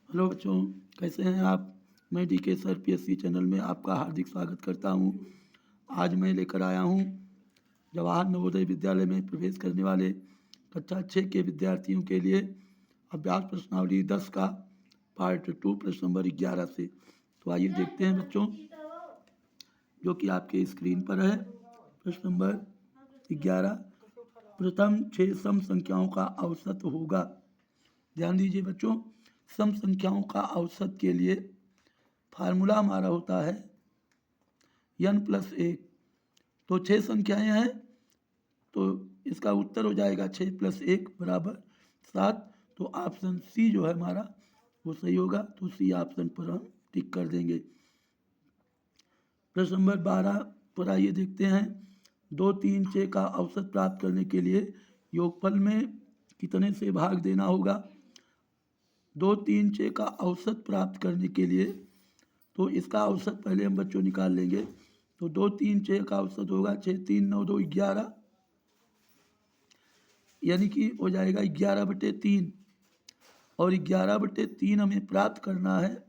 Hello बच्चों, कैसे हैं आप। मैं डीके सर पीएससी चैनल में आपका हार्दिक स्वागत करता हूं। आज मैं लेकर आया हूं जवाहर नवोदय विद्यालय में प्रवेश करने वाले कक्षा 6 के विद्यार्थियों के लिए अभ्यास प्रश्नावली 10 का पार्ट 2 प्रश्न नंबर 11 से। तो आइए देखते हैं बच्चों, जो कि आपके स्क्रीन पर है। प्रश्न नंबर 11, प्रथम 6 सम संख्याओं का औसत होगा। ध्यान दीजिए बच्चों, सम संख्याओं का औसत के लिए फार्मूला हमारा होता है n+1। तो 6 संख्याएं हैं, तो इसका उत्तर हो जाएगा 6+1 बराबर 7। तो ऑप्शन सी जो है हमारा वो सही होगा। तो सी ऑप्शन पर हम टिक कर देंगे। प्रश्न नंबर 12 पर आइए देखते हैं। 2, 3, 6 का औसत प्राप्त करने के लिए योगफल में कितने से भाग देना होगा। 2, 3, 6 का औसत प्राप्त करने के लिए तो इसका औसत पहले हम बच्चों निकाल लेंगे। तो 2, 3, 6 का औसत होगा 6, 3, 9, 2, 11, यानी कि हो जाएगा 11/3। और 11/3 हमें प्राप्त करना है।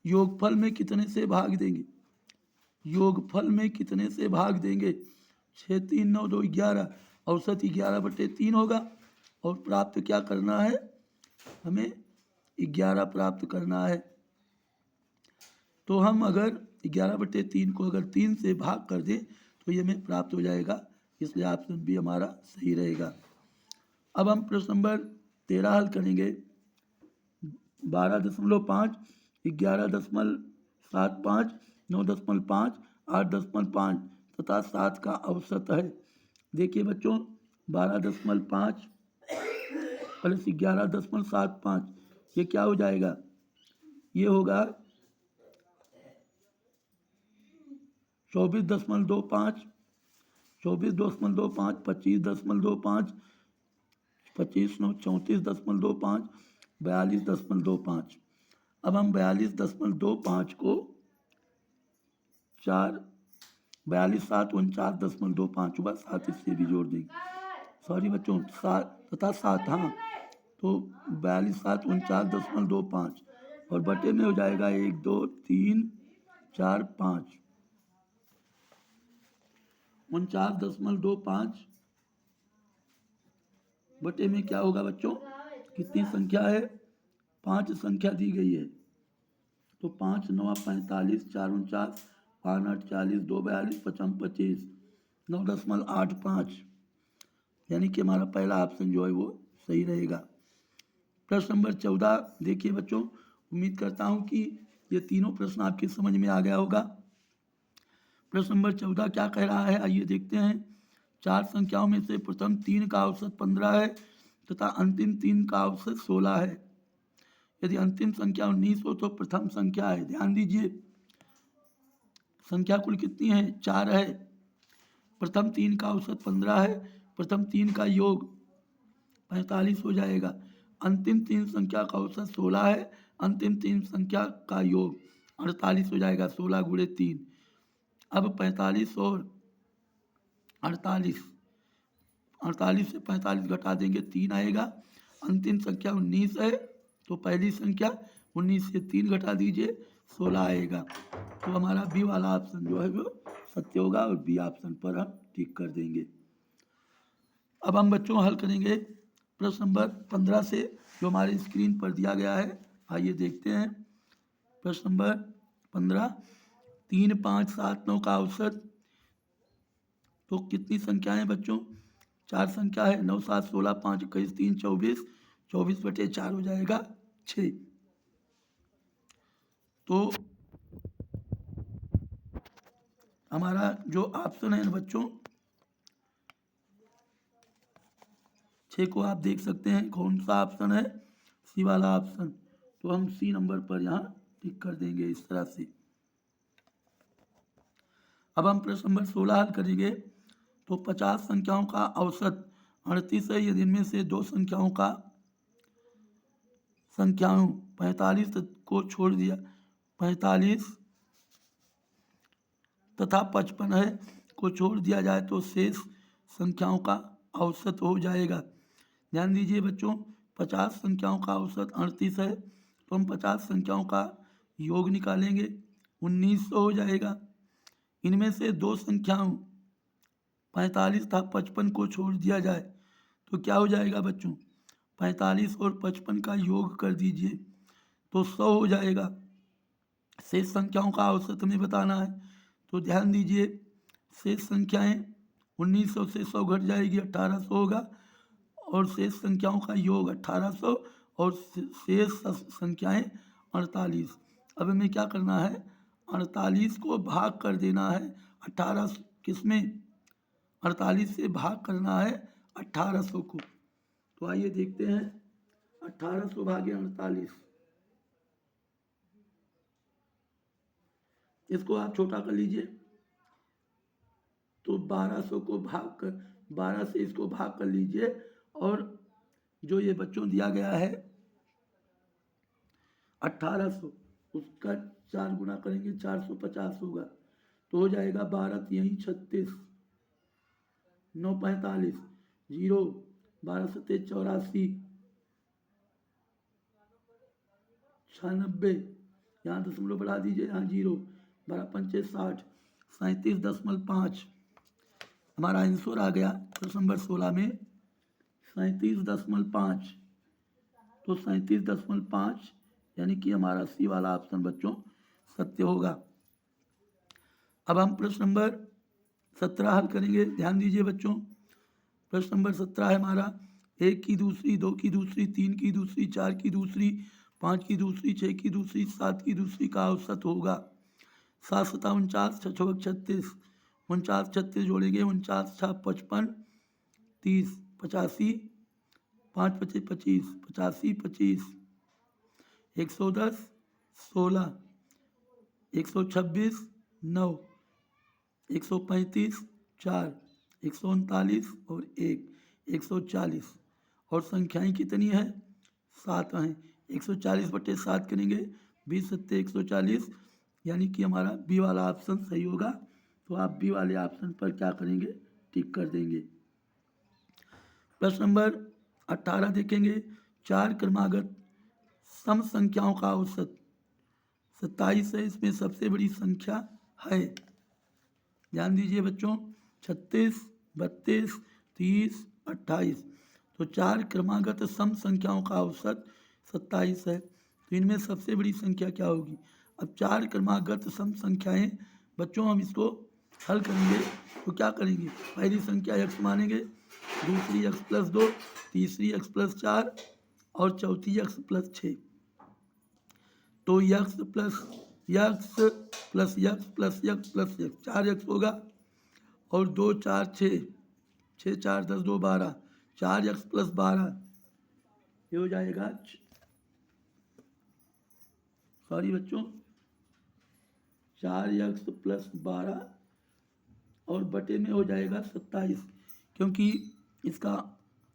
योगफल में कितने से भाग देंगे, योगफल में कितने से भाग देंगे। 6, 3, 9, 2, 11, औसत 11/3 होगा। और प्राप्त क्या करना है, हमें 11 प्राप्त करना है। तो हम अगर 11/3 को अगर 3 से भाग कर दें तो ये हमें प्राप्त हो जाएगा। इसलिए ऑप्शन बी हमारा सही रहेगा। अब हम प्रश्न नंबर 13 हल करेंगे। 12.5, 11.75, 9.5, 8.5 तथा 7 का औसत है। देखिए बच्चों, 12.5 प्लस 11.75, ये क्या हो जाएगा, ये होगा 24.25, 24.25, 25.25, 25, 9, 34.25, 42.25। अब हम 42.25 को 4, 42, 7, 49.25 हुआ। 7 इससे भी जोड़ देंगे, सॉरी बच्चों, 7 तथा 7, हाँ। तो 42, 7, 49.25 और बटे में हो जाएगा 1, 2, 3, 4, 5, 49.25 बटे में क्या होगा बच्चों, कितनी संख्या है, 5 संख्या दी गई है। तो 5, 9, 45, 4, 49, 5, 8, 40, 2, 42, 5, 25, 9.85, यानी कि हमारा पहला ऑप्शन जो है वो सही रहेगा। प्रश्न नंबर 14 देखिए बच्चों, उम्मीद करता हूँ कि ये तीनों प्रश्न आपके समझ में आ गया होगा। प्रश्न नंबर 14 क्या कह रहा है, आइए देखते हैं। 4 संख्याओं में से प्रथम 3 का औसत 15 है तथा अंतिम 3 का औसत 16 है। यदि अंतिम संख्या 19 हो तो प्रथम संख्या है। ध्यान दीजिए, संख्या कुल कितनी है, 4 है। प्रथम 3 का औसत 15 है, प्रथम 3 का योग 45 हो जाएगा। अंतिम 3 संख्या का औसत 16 है, अंतिम 3 संख्या का योग 48 हो जाएगा। 16 गुणे 3। अब 45 और 48, 48 से 45 घटा देंगे, 3 आएगा। अंतिम संख्या 19 है, तो पहली संख्या 19 से 3 घटा दीजिए, 16 आएगा। तो हमारा बी वाला ऑप्शन जो है वो सत्य होगा और बी ऑप्शन पर हम टिक कर देंगे। अब हम बच्चों हल करेंगे प्रश्न नंबर 15 से, जो हमारे स्क्रीन पर दिया गया है। आइए देखते हैं। प्रश्न नंबर 15, 3, 5, 7, 9 का औसत। तो कितनी संख्याएं बच्चों, 4 संख्या है। 9, 7, 16, 5, 21, 3, 24, 24/4 हो जाएगा 6। तो हमारा जो ऑप्शन है बच्चों 6 को आप देख सकते हैं कौन सा ऑप्शन है, सी वाला ऑप्शन। तो हम सी नंबर पर यहाँ टिक कर देंगे इस तरह से। अब हम प्रश्न नंबर 16 हल करेंगे। तो 50 संख्याओं का औसत 38 है, यदि इनमें से 2 संख्याओं 45 को छोड़ दिया, 45 तथा 55 है को छोड़ दिया जाए तो शेष संख्याओं का औसत हो जाएगा। ध्यान दीजिए बच्चों, 50 संख्याओं का औसत 38 है, तो हम 50 संख्याओं का योग निकालेंगे, 1900 हो जाएगा। इनमें से दो संख्याओं 45 तथा 55 को छोड़ दिया जाए तो क्या हो जाएगा बच्चों? 45 और 55 का योग कर दीजिए तो 100 हो जाएगा। शेष संख्याओं का औसत हमें बताना है, तो ध्यान दीजिए शेष संख्याएं 1900 से 100 घट जाएगी, 1800 होगा, और शेष संख्याओं का योग 1800 और शेष संख्याएं 48। अब हमें क्या करना है? 48 को भाग कर देना है 18 किसमें? 48 से भाग करना है 1800 को। तो आइए देखते हैं 1800 भागे 48। इसको आप छोटा कर लीजिए तो 1200 को भाग कर 12 से इसको भाग कर लीजिए, और जो ये बच्चों दिया गया है 1800 उसका 4 गुना करेंगे 450 होगा, तो हो जाएगा 12 यहीं 36, 9 45, 0, 12 सत्ते 84, 96, यहाँ दशमलव बढ़ा दीजिए, यहाँ 0, 12 पंचे 60, 37.5 हमारा आंसर आ गया प्रश्न नंबर 16 में 37.5। तो 37.5 यानी कि हमारा सी वाला ऑप्शन बच्चों सत्य होगा। अब हम प्रश्न नंबर 17 हल करेंगे। ध्यान दीजिए बच्चों, प्रश्न नंबर 17 है हमारा 1 की दूसरी, 2 की दूसरी, 3 की दूसरी, 4 की दूसरी, 5 की दूसरी, 6 की दूसरी, 7 की दूसरी का औसत होगा। 7 सता 49, 6 छः 36, 49 36 जोड़ेंगे 49 6 55, 30 85, 5 पचे 25, 85 25, 110 16, 126 9, 135 4, 139 और 1, 140, और संख्याएं कितनी है? 7 हैं। 140/7 करेंगे 20 सत्ते 140, यानी कि हमारा बी वाला ऑप्शन सही होगा। तो आप बी वाले ऑप्शन पर क्या करेंगे? टिक कर देंगे। प्रश्न नंबर 18 देखेंगे। 4 क्रमागत सम संख्याओं का औसत 27 है, इसमें सबसे बड़ी संख्या है। ध्यान दीजिए बच्चों, 36 32 30 28, तो 4 क्रमागत सम संख्याओं का औसत 27 है, तो इनमें सबसे बड़ी संख्या क्या होगी? अब 4 क्रमागत सम संख्याएं बच्चों हम इसको हल करेंगे तो क्या करेंगे? पहली संख्या x मानेंगे, दूसरी x+2, तीसरी x+4 और चौथी x+6। तो x plus x plus x plus x plus x 4x होगा, और 2 4 6, 6 4 10 2 12, 4x प्लस 12 ये हो जाएगा, सॉरी बच्चों, 4x प्लस 12 और बटे में हो जाएगा 27, क्योंकि इसका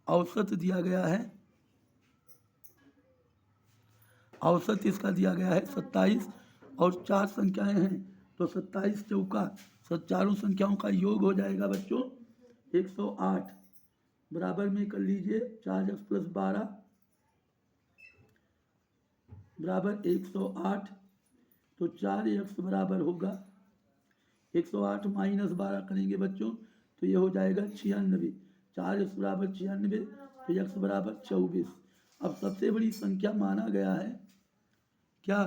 औसत दिया गया है, औसत इसका दिया गया है 27 और 4 संख्याएं हैं, तो 27 चौका चारों संख्याओं का योग हो जाएगा बच्चों 108। बराबर में कर लीजिए 4x प्लस 12 बराबर 108, तो 4x बराबर होगा 108 माइनस 12 करेंगे बच्चों तो ये हो जाएगा 96। 4x बराबर 96, तो x बराबर 24। अब सबसे बड़ी संख्या माना गया है क्या?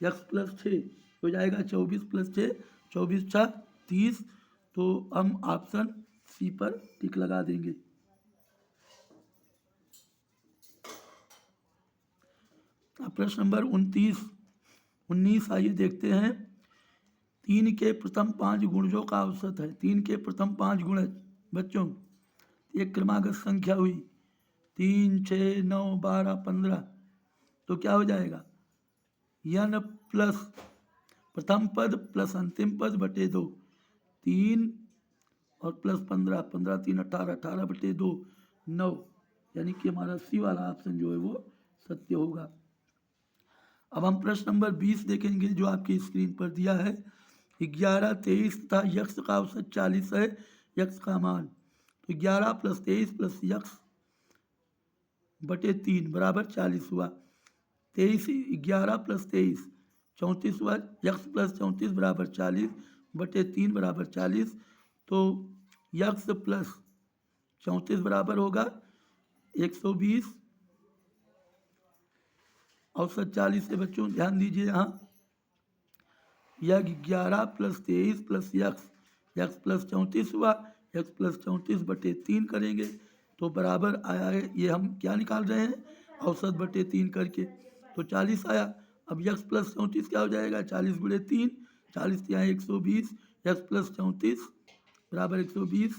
x प्लस 6 हो जाएगा 24 प्लस 6, 24 6 30, तो हम ऑप्शन सी पर टिक लगा देंगे। प्रश्न नंबर 19 आइए देखते हैं। 3 के प्रथम 5 गुणजों का औसत है। 3 के प्रथम 5 गुणज बच्चों एक क्रमागत संख्या हुई 3 6 9 12 15, तो क्या हो जाएगा? n प्लस प्रथम पद प्लस अंतिम पद बटे 2, 3 और प्लस 15, 15 3 18, 18 बटे 2 9, यानी कि हमारा सी वाला ऑप्शन जो है वो सत्य होगा। अब हम प्रश्न नंबर 20 देखेंगे जो आपकी स्क्रीन पर दिया है। 11 23 तथा यक्ष का औसत 40 है, यक्ष का मान, तो 11 प्लस 23 प्लस यक्ष बटे 3 बराबर 40 हुआ। 11 प्लस 23 34 हुआ। यक्स प्लस 34 बराबर 40 बटे 3 बराबर 40। तो यक्स प्लस 34 बराबर होगा 120 औसत 40 से बच्चों ध्यान दीजिए यहाँ यह 11 प्लस 23 प्लस यक्स प्लस 34 हुआ। यक्स प्लस 34 बटे 3 करेंगे तो बराबर आया है। ये हम क्या निकाल रहे हैं औसत बटे 3 करके तो 40 आया। अब यक्स प्लस 34 क्या हो जाएगा 40 गुणे 3 40 यहाँ 120 यक्स प्लस 34 बराबर 120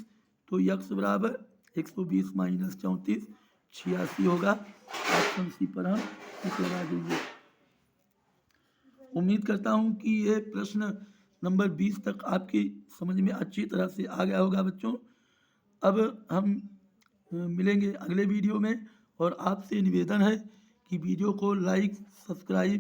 तो यक्स बराबर 120 माइनस 34 86 होगा। ऑप्शन सी पर हम टिक लगा देंगे। उम्मीद करता हूँ कि ये प्रश्न नंबर 20 तक आपकी समझ में अच्छी तरह से आ गया होगा बच्चों। अब हम मिलेंगे अगले वीडियो में और आपसे निवेदन है कि वीडियो को लाइक सब्सक्राइब